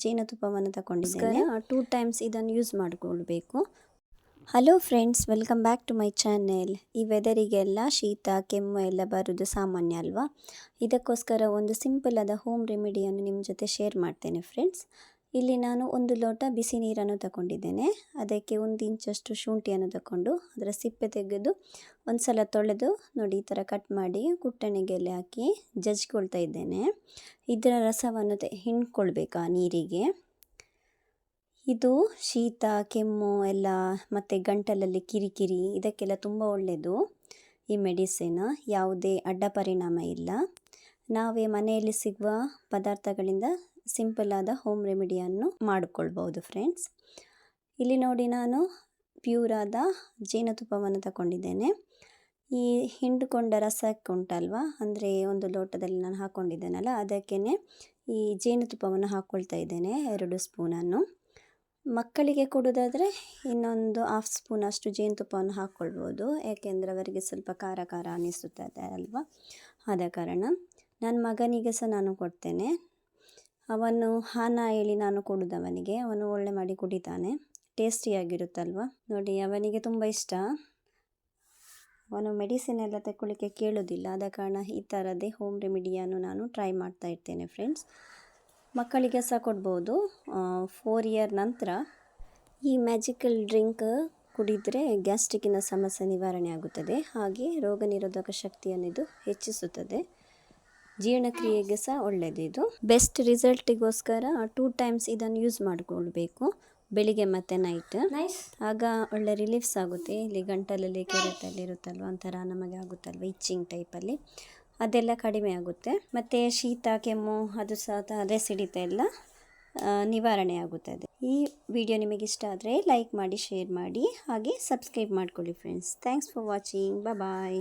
ಜೇನುತುಪ್ಪವನ್ನು ತಗೊಂಡಿದ್ದೇನೆ. 2 ಟೈಮ್ಸ್ ಇದನ್ನು ಯೂಸ್ ಮಾಡಿಕೊಳ್ಬೇಕು. Hello friends, welcome back to my channel. ಈ ವೆದರಿಗೆಲ್ಲ ಶೀತ ಕೆಮ್ಮು ಎಲ್ಲ ಬರೋದು ಸಾಮಾನ್ಯ ಅಲ್ವಾ. ಇದಕ್ಕೋಸ್ಕರ ಒಂದು ಸಿಂಪಲ್ ಆದ ಹೋಮ್ ರೆಮಿಡಿಯನ್ನು ನಿಮ್ಮ ಜೊತೆ ಶೇರ್ ಮಾಡ್ತೇನೆ ಫ್ರೆಂಡ್ಸ್. ಇಲ್ಲಿ ನಾನು 1 ಲೋಟ ಬಿಸಿ ನೀರನ್ನು ತಗೊಂಡಿದ್ದೇನೆ. ಅದಕ್ಕೆ 1 ಇಂಚಷ್ಟು ಶುಂಠಿಯನ್ನು ತಗೊಂಡು ಅದರ ಸಿಪ್ಪೆ ತೆಗೆದು ಒಂದು ಸಲ ತೊಳೆದು ನೋಡಿ ಈ ಥರ ಕಟ್ ಮಾಡಿ ಕುಟ್ಟಣಿಗೆಯಲ್ಲಿ ಹಾಕಿ ಜಜ್ಕೊಳ್ತಾ ಇದ್ದೇನೆ. ಇದರ ರಸವನ್ನು ಹಿಂಡ್ಕೊಳ್ಬೇಕು ಆ ನೀರಿಗೆ. ಇದು ಶೀತ ಕೆಮ್ಮು ಎಲ್ಲ ಮತ್ತು ಗಂಟಲಲ್ಲಿ ಕಿರಿಕಿರಿ ಇದಕ್ಕೆಲ್ಲ ತುಂಬ ಒಳ್ಳೆಯದು ಈ ಮೆಡಿಸಿನ್. ಯಾವುದೇ ಅಡ್ಡ ಪರಿಣಾಮ ಇಲ್ಲ. ನಾವೇ ಮನೆಯಲ್ಲಿ ಸಿಗುವ ಪದಾರ್ಥಗಳಿಂದ ಸಿಂಪಲ್ ಆದ ಹೋಮ್ ರೆಮಿಡಿಯನ್ನು ಮಾಡಿಕೊಳ್ಬೋದು ಫ್ರೆಂಡ್ಸ್. ಇಲ್ಲಿ ನೋಡಿ ನಾನು ಪ್ಯೂರ್ ಆದ ಜೇನುತುಪ್ಪವನ್ನು ತಗೊಂಡಿದ್ದೇನೆ. ಈ ಹಿಂಡುಕೊಂಡ ರಸಕ್ಕೆ ಉಂಟಲ್ವ, ಅಂದರೆ 1 ಲೋಟದಲ್ಲಿ ನಾನು ಹಾಕ್ಕೊಂಡಿದ್ದೇನಲ್ಲ ಅದಕ್ಕೇ ಈ ಜೇನುತುಪ್ಪವನ್ನು ಹಾಕ್ಕೊಳ್ತಾ ಇದ್ದೇನೆ, 2 ಸ್ಪೂನನ್ನು. ಮಕ್ಕಳಿಗೆ ಕೊಡೋದಾದರೆ ಇನ್ನೊಂದು 1/2 ಸ್ಪೂನ್ ಅಷ್ಟು ಜೇನುತುಪ್ಪವನ್ನು ಹಾಕ್ಕೊಳ್ಬೋದು, ಯಾಕೆಂದರೆ ಅವರಿಗೆ ಸ್ವಲ್ಪ ಖಾರ ಖಾರ ಅನ್ನಿಸುತ್ತದೆ ಅಲ್ವಾ. ಆದ ಕಾರಣ ನನ್ನ ಮಗನಿಗೆ ಸಹ ನಾನು ಕೊಡ್ತೇನೆ. ಅವನು ಹಾನ ಹೇಳಿ ನಾನು ಕೊಡೋದು ಅವನಿಗೆ. ಅವನು ಒಳ್ಳೆ ಮಾಡಿ ಕುಡಿತಾನೆ, ಟೇಸ್ಟಿಯಾಗಿರುತ್ತಲ್ವ. ನೋಡಿ ಅವನಿಗೆ ತುಂಬ ಇಷ್ಟ. ಅವನು ಮೆಡಿಸಿನ್ ಎಲ್ಲ ತಗೊಳ್ಳಿಕ್ಕೆ ಕೇಳೋದಿಲ್ಲ. ಆದ ಕಾರಣ ಈ ಥರದೇ ಹೋಮ್ ರೆಮಿಡಿಯನ್ನು ನಾನು ಟ್ರೈ ಮಾಡ್ತಾ ಇರ್ತೇನೆ ಫ್ರೆಂಡ್ಸ್. ಮಕ್ಕಳಿಗೆ ಸಹ ಕೊಡ್ಬೋದು. 4 ಇಯರ್ ನಂತರ ಈ ಮ್ಯಾಜಿಕಲ್ ಡ್ರಿಂಕ್ ಕುಡಿದರೆ ಗ್ಯಾಸ್ಟ್ರಿಕ್ಕಿನ ಸಮಸ್ಯೆ ನಿವಾರಣೆ ಆಗುತ್ತದೆ. ಹಾಗೆ ರೋಗ ನಿರೋಧಕ ಶಕ್ತಿಯನ್ನು ಇದು ಹೆಚ್ಚಿಸುತ್ತದೆ. ಜೀರ್ಣಕ್ರಿಯೆಗೆ ಸಹ ಒಳ್ಳೆಯದು ಇದು. ಬೆಸ್ಟ್ ರಿಸಲ್ಟಿಗೋಸ್ಕರ 2 ಟೈಮ್ಸ್ ಇದನ್ನು ಯೂಸ್ ಮಾಡಿಕೊಳ್ಬೇಕು, ಬೆಳಿಗ್ಗೆ ಮತ್ತು ನೈಟ್. ಆಗ ಒಳ್ಳೆ ರಿಲೀಫ್ಸ್ ಆಗುತ್ತೆ. ಇಲ್ಲಿ ಗಂಟಲಲ್ಲಿ ಕೆರೆತಲ್ಲಿರುತ್ತಲ್ವ ಒಂಥರ ನಮಗೆ ಆಗುತ್ತಲ್ವ ಇಚ್ಚಿಂಗ್ ಟೈಪಲ್ಲಿ, ಅದೆಲ್ಲ ಕಡಿಮೆ ಆಗುತ್ತೆ. ಮತ್ತು ಶೀತ ಕೆಮ್ಮು ಅದು ಸಹ ತಲೆ ಸಿಡಿತ ಎಲ್ಲ ನಿವಾರಣೆ ಆಗುತ್ತದೆ. ಈ ವಿಡಿಯೋ ನಿಮಗೆ ಇಷ್ಟ ಆದರೆ ಲೈಕ್ ಮಾಡಿ, ಶೇರ್ ಮಾಡಿ, ಹಾಗೆ ಸಬ್ಸ್ಕ್ರೈಬ್ ಮಾಡ್ಕೊಳ್ಳಿ friends. Thanks for watching. Bye.